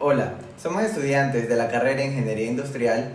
Hola, somos estudiantes de la carrera de Ingeniería Industrial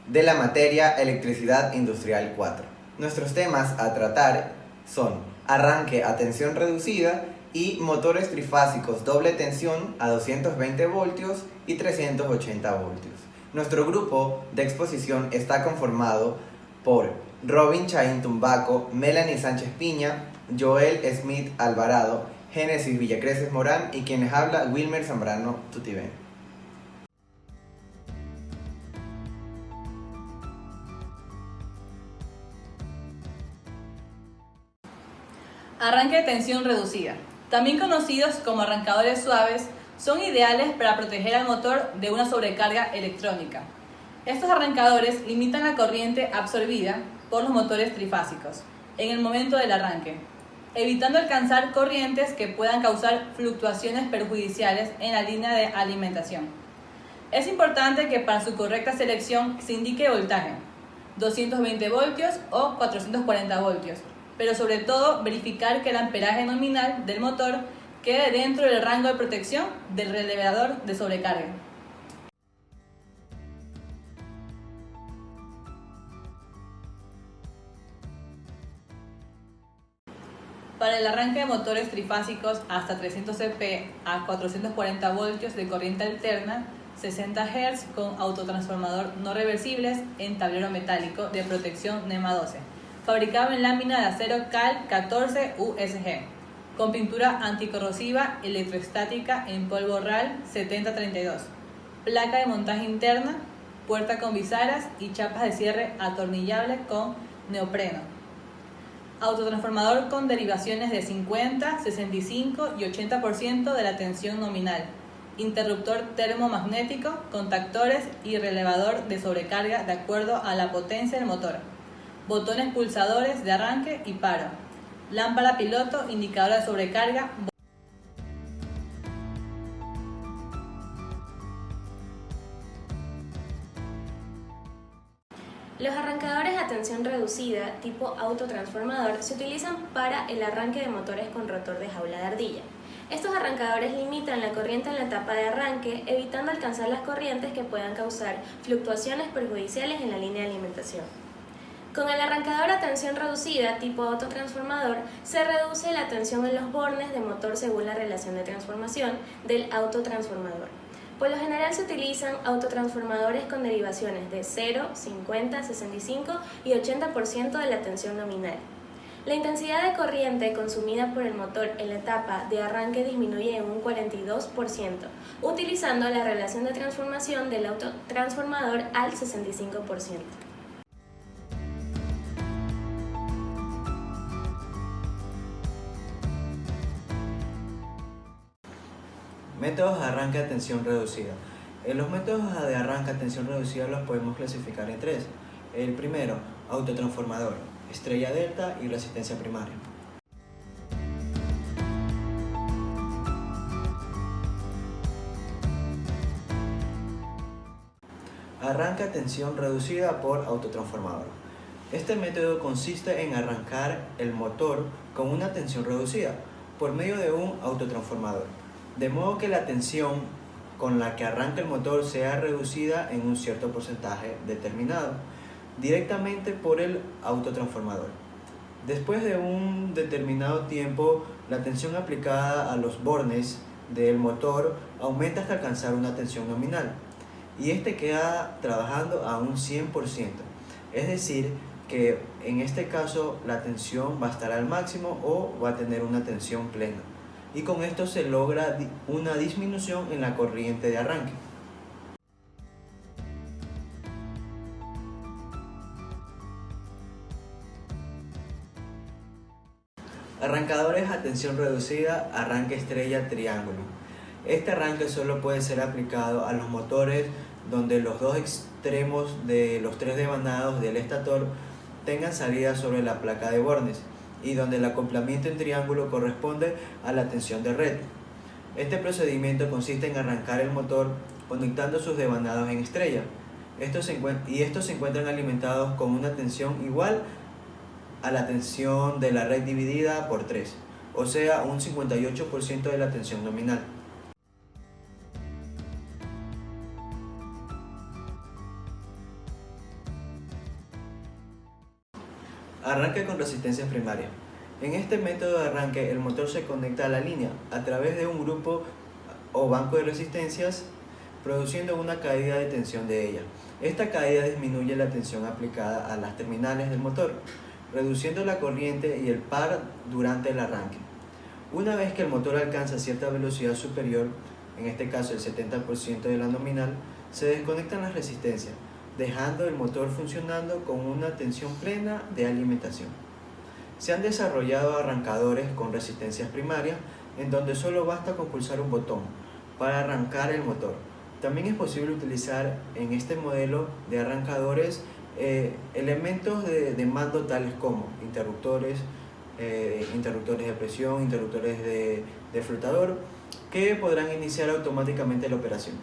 de la materia Electricidad Industrial 4. Nuestros temas a tratar son arranque a tensión reducida y motores trifásicos doble tensión a 220 voltios y 380 voltios. Nuestro grupo de exposición está conformado por Robin Chaín Tumbaco, Melanie Sánchez Piña, Joel Smith Alvarado, Génesis Villacreces Morán y quienes habla Wilmer Zambrano Tutibén. Arranque de tensión reducida. También conocidos como arrancadores suaves, son ideales para proteger al motor de una sobrecarga electrónica. Estos arrancadores limitan la corriente absorbida por los motores trifásicos en el momento del arranque, evitando alcanzar corrientes que puedan causar fluctuaciones perjudiciales en la línea de alimentación. Es importante que para su correcta selección se indique voltaje, 220 voltios o 440 voltios, pero sobre todo verificar que el amperaje nominal del motor quede dentro del rango de protección del relevador de sobrecarga. Para el arranque de motores trifásicos hasta 300 cp a 440 voltios de corriente alterna, 60 Hz con autotransformador no reversibles en tablero metálico de protección NEMA 12, fabricado en lámina de acero Cal 14 USG, con pintura anticorrosiva electroestática en polvo RAL 7032, placa de montaje interna, puerta con bisaras y chapas de cierre atornillable con neopreno. Autotransformador con derivaciones de 50, 65 y 80% de la tensión nominal. Interruptor termomagnético, contactores y relevador de sobrecarga de acuerdo a la potencia del motor. Botones pulsadores de arranque y paro. Lámpara piloto, indicadora de sobrecarga. Los arrancadores a tensión reducida tipo autotransformador se utilizan para el arranque de motores con rotor de jaula de ardilla. Estos arrancadores limitan la corriente en la etapa de arranque, evitando alcanzar las corrientes que puedan causar fluctuaciones perjudiciales en la línea de alimentación. Con el arrancador a tensión reducida tipo autotransformador se reduce la tensión en los bornes de motor según la relación de transformación del autotransformador. Por lo general se utilizan autotransformadores con derivaciones de 0, 50, 65 y 80% de la tensión nominal. La intensidad de corriente consumida por el motor en la etapa de arranque disminuye en un 42%, utilizando la relación de transformación del autotransformador al 65%. Métodos de arranque a tensión reducida. Los métodos de arranque a tensión reducida los podemos clasificar en tres. El primero, autotransformador, estrella delta y resistencia primaria. Arranque a tensión reducida por autotransformador. Este método consiste en arrancar el motor con una tensión reducida por medio de un autotransformador, de modo que la tensión con la que arranca el motor sea reducida en un cierto porcentaje determinado, directamente por el autotransformador. Después de un determinado tiempo, la tensión aplicada a los bornes del motor aumenta hasta alcanzar una tensión nominal, y este queda trabajando a un 100%, es decir, que en este caso la tensión va a estar al máximo o va a tener una tensión plena. Y con esto se logra una disminución en la corriente de arranque. Arrancadores a tensión reducida, arranque estrella triángulo. Este arranque solo puede ser aplicado a los motores donde los dos extremos de los tres devanados del estator tengan salida sobre la placa de bornes y donde el acoplamiento en triángulo corresponde a la tensión de red. Este procedimiento consiste en arrancar el motor conectando sus devanados en estrella. Estos se encuentran alimentados con una tensión igual a la tensión de la red dividida por 3, o sea un 58% de la tensión nominal. Arranque con resistencias primarias. En este método de arranque, el motor se conecta a la línea a través de un grupo o banco de resistencias, produciendo una caída de tensión de ella. Esta caída disminuye la tensión aplicada a las terminales del motor, reduciendo la corriente y el par durante el arranque. Una vez que el motor alcanza cierta velocidad superior, en este caso el 70% de la nominal, se desconectan las resistencias, dejando el motor funcionando con una tensión plena de alimentación. Se han desarrollado arrancadores con resistencias primarias, en donde solo basta con pulsar un botón para arrancar el motor. También es posible utilizar en este modelo de arrancadores elementos de mando tales como interruptores de presión, interruptores de flotador, que podrán iniciar automáticamente la operación.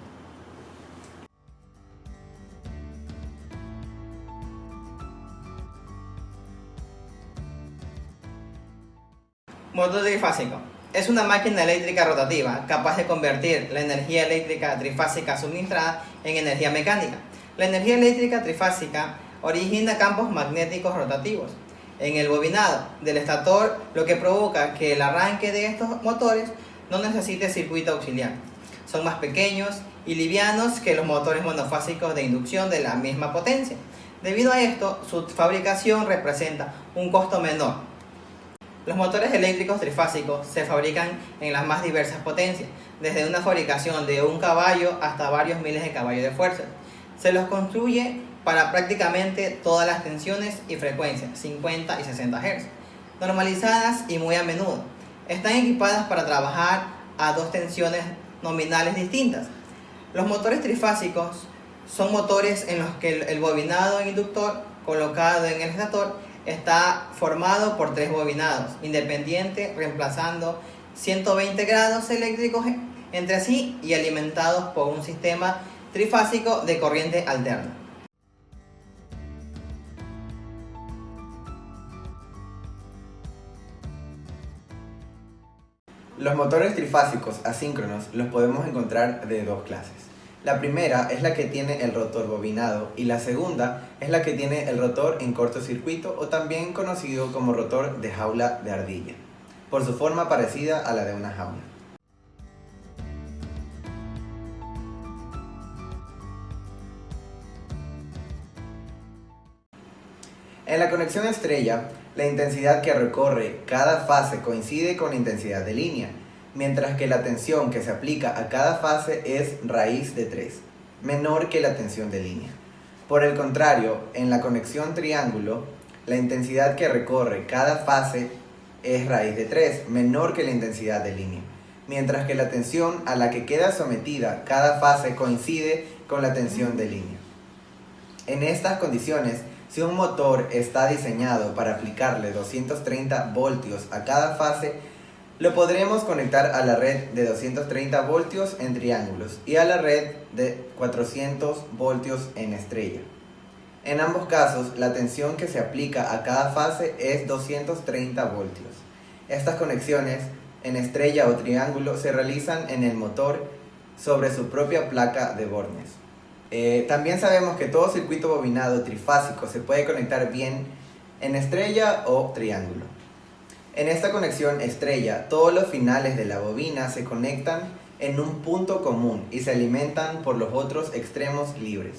Motor trifásico. Es una máquina eléctrica rotativa capaz de convertir la energía eléctrica trifásica suministrada en energía mecánica. La energía eléctrica trifásica origina campos magnéticos rotativos en el bobinado del estator, lo que provoca que el arranque de estos motores no necesite circuito auxiliar. Son más pequeños y livianos que los motores monofásicos de inducción de la misma potencia. Debido a esto, su fabricación representa un costo menor. Los motores eléctricos trifásicos se fabrican en las más diversas potencias, desde una fabricación de 1 caballo hasta varios miles de caballos de fuerza. Se los construye para prácticamente todas las tensiones y frecuencias, 50 y 60 Hz, normalizadas y muy a menudo. Están equipadas para trabajar a 2 tensiones nominales distintas. Los motores trifásicos son motores en los que el bobinado inductor colocado en el estator está formado por 3 bobinados independientes, reemplazando 120 grados eléctricos entre sí y alimentados por un sistema trifásico de corriente alterna. Los motores trifásicos asíncronos los podemos encontrar de 2 clases. La primera es la que tiene el rotor bobinado y la segunda es la que tiene el rotor en cortocircuito, o también conocido como rotor de jaula de ardilla, por su forma parecida a la de una jaula. En la conexión estrella, la intensidad que recorre cada fase coincide con la intensidad de línea, mientras que la tensión que se aplica a cada fase es raíz de 3, menor que la tensión de línea. Por el contrario, en la conexión triángulo, la intensidad que recorre cada fase es raíz de 3, menor que la intensidad de línea, mientras que la tensión a la que queda sometida cada fase coincide con la tensión de línea. En estas condiciones, si un motor está diseñado para aplicarle 230 voltios a cada fase, lo podremos conectar a la red de 230 voltios en triángulos y a la red de 400 voltios en estrella. En ambos casos, la tensión que se aplica a cada fase es 230 voltios. Estas conexiones en estrella o triángulo se realizan en el motor sobre su propia placa de bornes. También sabemos que todo circuito bobinado trifásico se puede conectar bien en estrella o triángulo. En esta conexión estrella, todos los finales de la bobina se conectan en un punto común y se alimentan por los otros extremos libres.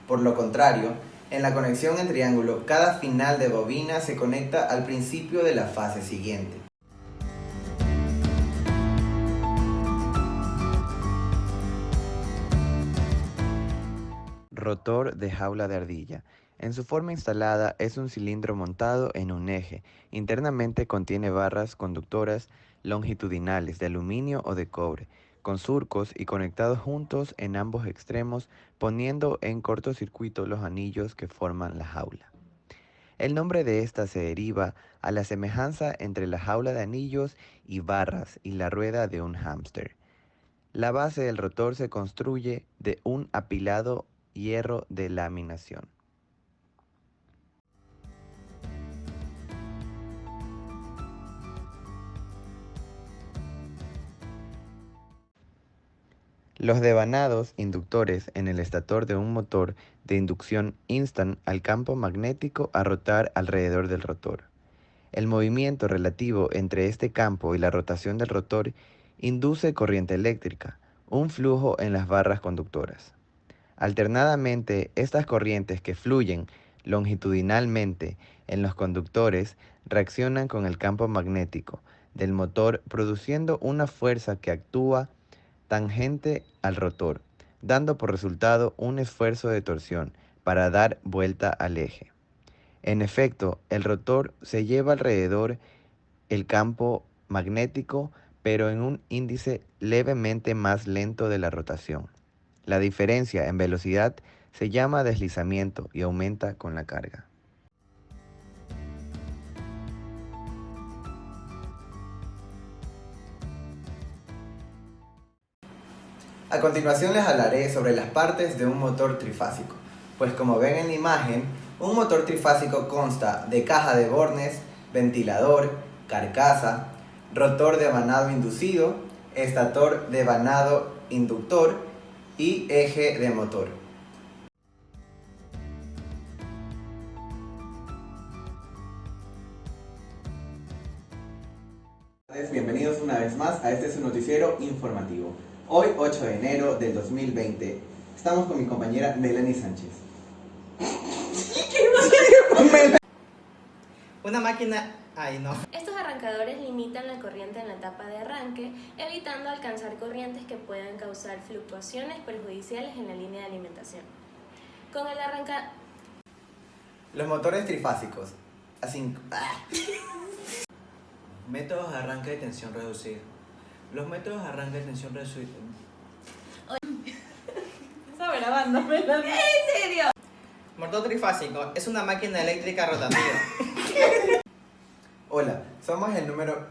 Por lo contrario, en la conexión en triángulo, cada final de bobina se conecta al principio de la fase siguiente. Rotor de jaula de ardilla. En su forma instalada es un cilindro montado en un eje. Internamente contiene barras conductoras longitudinales de aluminio o de cobre, con surcos y conectados juntos en ambos extremos, poniendo en cortocircuito los anillos que forman la jaula. El nombre de esta se deriva a la semejanza entre la jaula de anillos y barras y la rueda de un hámster. La base del rotor se construye de un apilado hierro de laminación. Los devanados inductores en el estator de un motor de inducción instan al campo magnético a rotar alrededor del rotor. El movimiento relativo entre este campo y la rotación del rotor induce corriente eléctrica, un flujo en las barras conductoras. Alternadamente, estas corrientes que fluyen longitudinalmente en los conductores reaccionan con el campo magnético del motor produciendo una fuerza que actúa tangente al rotor, dando por resultado un esfuerzo de torsión para dar vuelta al eje. En efecto, el rotor se lleva alrededor el campo magnético, pero en un índice levemente más lento de la rotación. La diferencia en velocidad se llama deslizamiento y aumenta con la carga. A continuación les hablaré sobre las partes de un motor trifásico, pues como ven en la imagen, un motor trifásico consta de caja de bornes, ventilador, carcasa, rotor devanado inducido, estator devanado inductor y eje de motor. Bienvenidos una vez más a este su noticiero informativo. Hoy, 8 de enero del 2020, estamos con mi compañera Melanie Sánchez. Una máquina... Ay, no. Estos arrancadores limitan la corriente en la etapa de arranque, evitando alcanzar corrientes que puedan causar fluctuaciones perjudiciales en la línea de alimentación. Con el Los motores trifásicos. Métodos de arranque de tensión reducida. Los métodos de arranque de tensión reducida. Estaba grabando, Melanie. ¿En serio? Motor trifásico es una máquina eléctrica rotativa. Hola, somos el número...